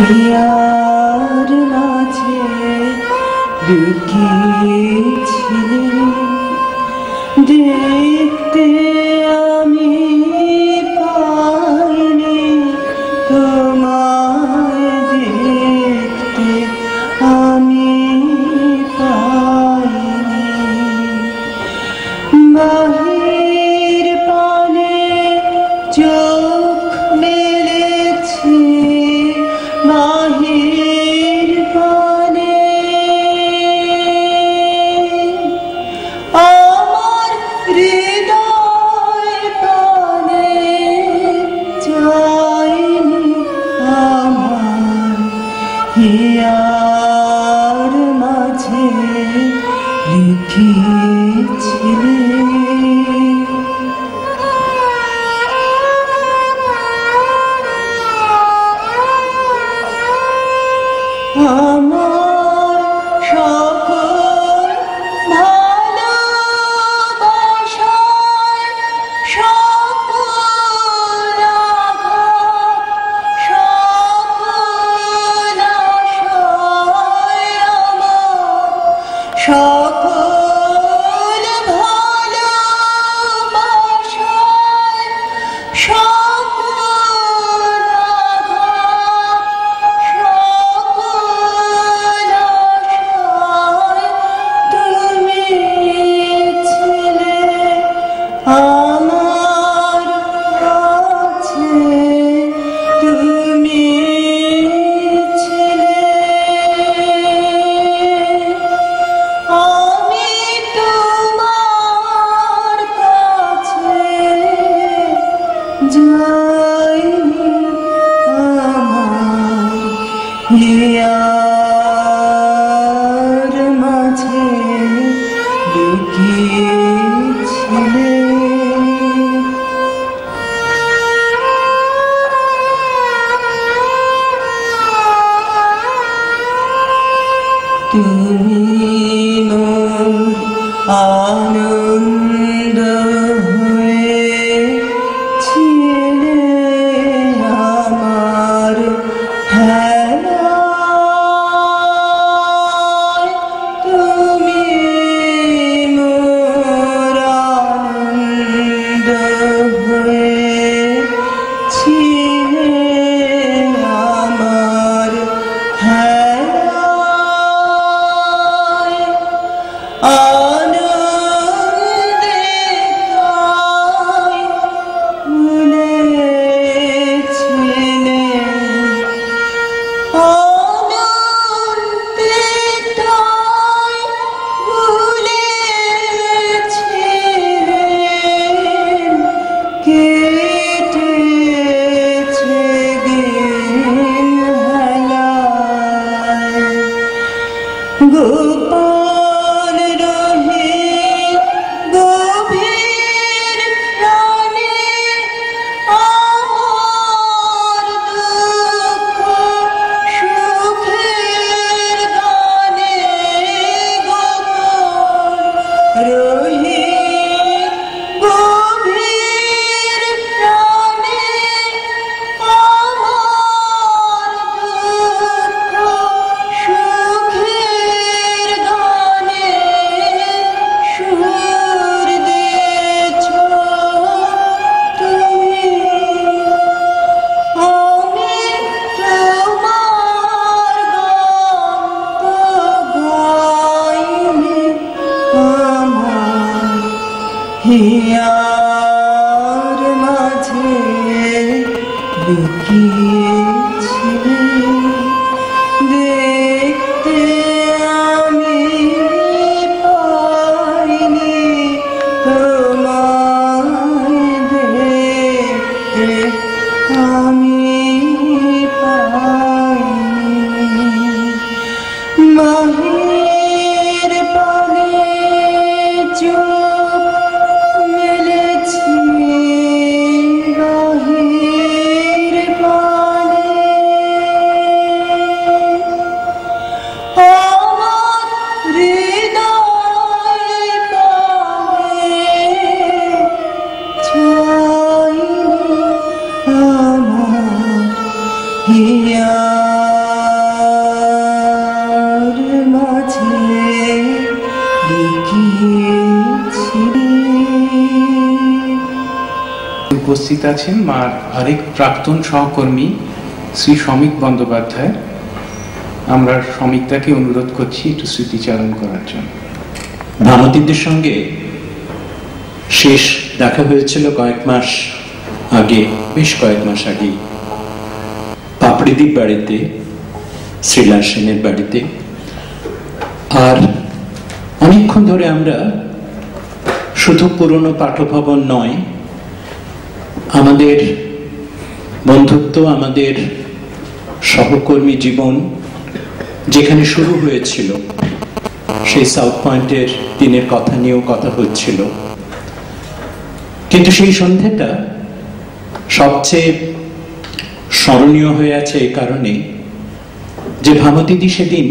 Here মাঝে লুকিয়েছিলেন দেখতে আমি পাইনি তোমায় দেখতে আমি পাইনি বাহির পানে চোখ মেলেছি বাহির পানে আমার হৃদয় পানে যায়নি আমার হিয়ার মাঝে লুকিয়েছিলে আমার সকল ভালোবাসায় সকল আঘাত সকল আশায় আমার সকল ভালোবাসায় সকল আঘাত সকল আশায় তুমি ছিলে আমার কাছে তুমি ছিলে আমি তোমার কাছে যাইনি আমার হিয়ার মাঝে লুকিয়েছিলে তুমি মোর আনন্দ হয়েছিলে আমার হেলায় তুমি মোর আনন্দ হয়েছিলে আমার হেলায় আনন্দে তাই ভুলেছিলে আনন্দে তাই ভুলেছিলেন কেটেছে দিন হেলায় গোপন রহে গভীর প্রাণে আমার দুঃখ সুখের গানে গোপন রহে গভীর প্রাণে আমার দুঃখ সুখের উপস্থিত আছেন মার আরেক প্রাক্তন সহকর্মী শ্রী সমীক বন্দ্যোপাধ্যায়। আমরা সমীকদাকে অনুরোধ করছি একটু স্মৃতিচারণ করার জন্য। ভামতীদের সঙ্গে শেষ দেখা হয়েছিল কয়েক মাস আগে, বেশ কয়েক মাস আগে, পাপড়িদির বাড়িতে, শ্রীলাল সেনের বাড়িতে। আর অনেকক্ষণ ধরে আমরা শুধু পুরনো পাঠভবন নয়, আমাদের বন্ধুত্ব, আমাদের সহকর্মী জীবন যেখানে শুরু হয়েছিল সেই সাউথ পয়েন্টের দিনের কথা নিয়েও কথা হচ্ছিল। কিন্তু সেই সন্ধ্যাটা সবচেয়ে স্মরণীয় হয়ে আছে এই কারণে যে ভামতীদি সেদিন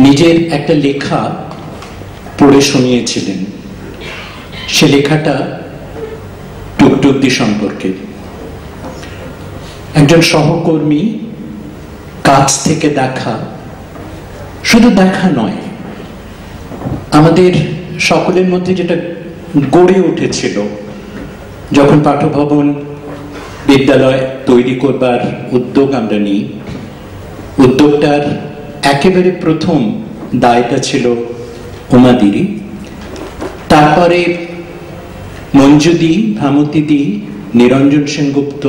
নিজের একটা লেখা পড়ে শুনিয়েছিলেন। সে লেখাটা টুকটুকদি সম্পর্কে। একজন সহকর্মী কাছ থেকে দেখা, শুধু দেখা নয়, আমাদের সকলের মধ্যে যেটা গড়ে উঠেছিল যখন পাঠভবন বিদ্যালয় তৈরি করবার উদ্যোগ আমরা নিই, উদ্যোগটার একেবারে প্রথম দায়টা ছিল উমাদিরই। তারপরে মঞ্জুদি, ভামতীদি, নিরঞ্জন সেনগুপ্ত,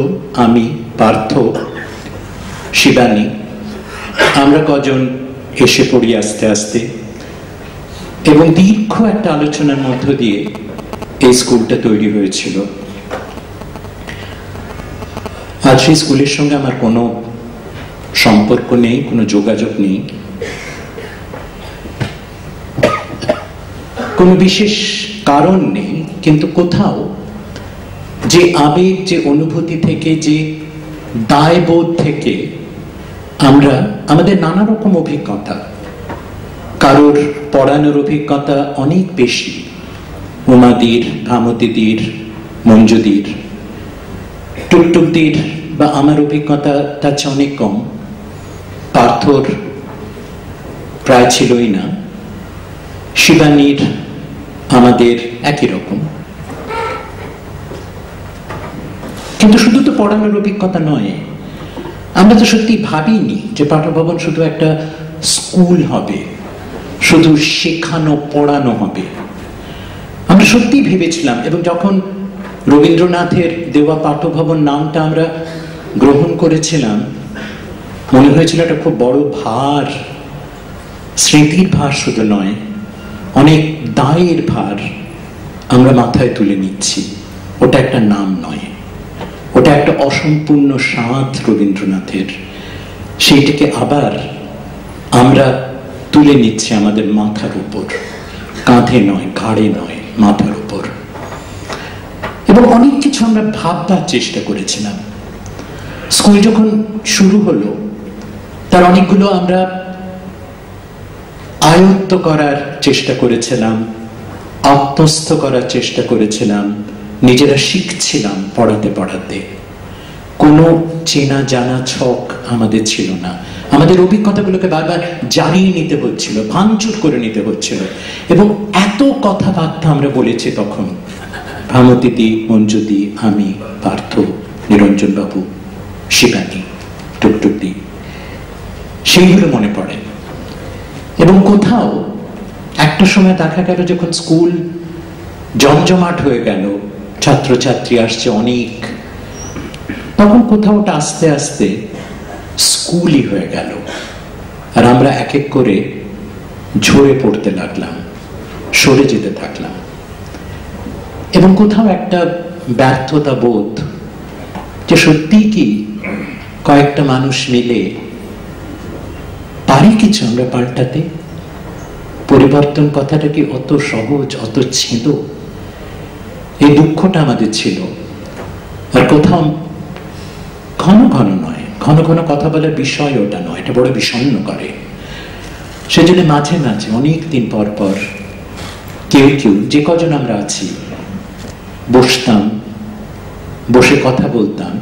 আমি, পার্থ, শিবানী, আমরা কজন এসে পড়ি আস্তে আস্তে, এবং দীর্ঘ একটা আলোচনার মধ্য দিয়ে এই স্কুলটা তৈরি হয়েছিল। আর সেই স্কুলের সঙ্গে আমার কোনো সম্পর্ক নেই, কোনো যোগাযোগ নেই, কোনো বিশেষ কারণ নেই, কিন্তু কোথাও যে আবেগ, যে অনুভূতি থেকে, যে দায়বোধ থেকে আমরা আমাদের নানা রকম অভিজ্ঞতা, কারোর পড়ানোর অভিজ্ঞতা অনেক বেশি, উমাদির, ভামতীদির, মঞ্জুদির, টুকটুকদির বা আমার অভিজ্ঞতা তার চেয়ে অনেক কম, পার্থর প্রায় ছিলই না, শিবানীর আমাদের একই রকম। কিন্তু শুধু তো পড়ানোর অভিজ্ঞতা নয়, আমরা তো সত্যি ভাবিনি যে পাঠভবন শুধু একটা স্কুল হবে, শুধু শেখানো পড়ানো হবে। আমরা সত্যি ভেবেছিলাম, এবং যখন রবীন্দ্রনাথের দেওয়া পাঠভবন নামটা আমরা গ্রহণ করেছিলাম, মনে হয়েছিল একটা খুব বড় ভার, স্মৃতির ভার শুধু নয়, অনেক দায়ের ভার আমরা মাথায় তুলে নিচ্ছি। ওটা একটা নাম নয়, ওটা একটা অসম্পূর্ণ স্বাদ রবীন্দ্রনাথের, সেইটাকে আবার আমরা তুলে নিচ্ছি আমাদের মাথার উপর, কাঁধে নয়, ঘাড়ে নয়, মাথার উপর। এবং অনেক কিছু আমরা ভাববার চেষ্টা করেছিলাম। স্কুল যখন শুরু হলো, তার অনেকগুলো আমরা আয়ত্ত করার চেষ্টা করেছিলাম, আত্মস্থ করার চেষ্টা করেছিলাম, নিজেরা শিখছিলাম পড়াতে পড়াতে। কোনো চেনা জানা ছক আমাদের ছিল না, আমাদের অভিজ্ঞতাগুলোকে বারবার জানিয়ে নিতে হচ্ছিল, ভাঙচুর করে নিতে হচ্ছিল। এবং এত কথাবার্তা আমরা বলেছি তখন, ভামতীদি, মঞ্জুদি, আমি, পার্থ, নিরঞ্জন বাবু, শিবানী, টুকটুকদি, সেইগুলো মনে পড়ে। এবং কোথাও একটা সময় দেখা গেল যখন স্কুল জমজমাট হয়ে গেল, ছাত্রছাত্রী আসছে অনেক, তখন কোথাও ওটা আস্তে আস্তে স্কুলই হয়ে গেল। আর আমরা এক এক করে ঝরে পড়তে লাগলাম, সরে যেতে থাকলাম। এবং কোথাও একটা ব্যর্থতা বোধ যে সত্যি কি কয়েকটা মানুষ মিলে পারি কিছু আমরা পাল্টাতে? পরিবর্তন কথাটা কি অত সহজ, অত ছিল? এই দুঃখটা আমাদের ছিল। আর কোথাও ঘন ঘন নয়, ঘন ঘন কথা বলার বিষয় ওটা নয়, এটা বড় বিষণ্ণ করে। সেজন্য মাঝে মাঝে অনেক দিন পর পর কেউ কেউ, যে কজন আমরা আছি, বসতাম, বসে কথা বলতাম।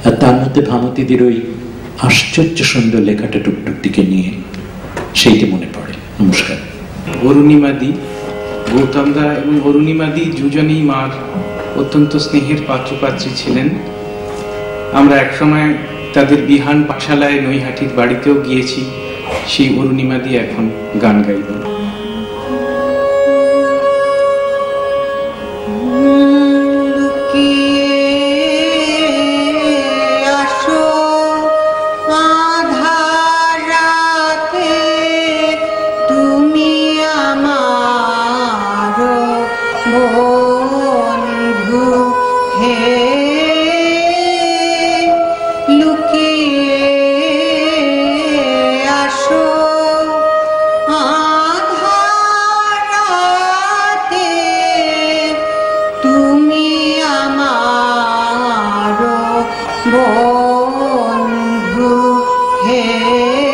আর তার মধ্যে ভামতীদির ওই আশ্চর্য সুন্দর লেখাটা টুকটুকদিকে নিয়ে, সেইটি মনে পড়ে। নমস্কার। অরুণিমাদি, গৌতমদা এবং অরুণিমাদি দুজনেই মার অত্যন্ত স্নেহের পাত্রপাত্রী ছিলেন। আমরা একসময় তাদের বিহান পাঠশালায় নৈহাটির বাড়িতেও গিয়েছি। সেই অরুণিমা দিয়ে এখন গান গাইব। বন্ধু হে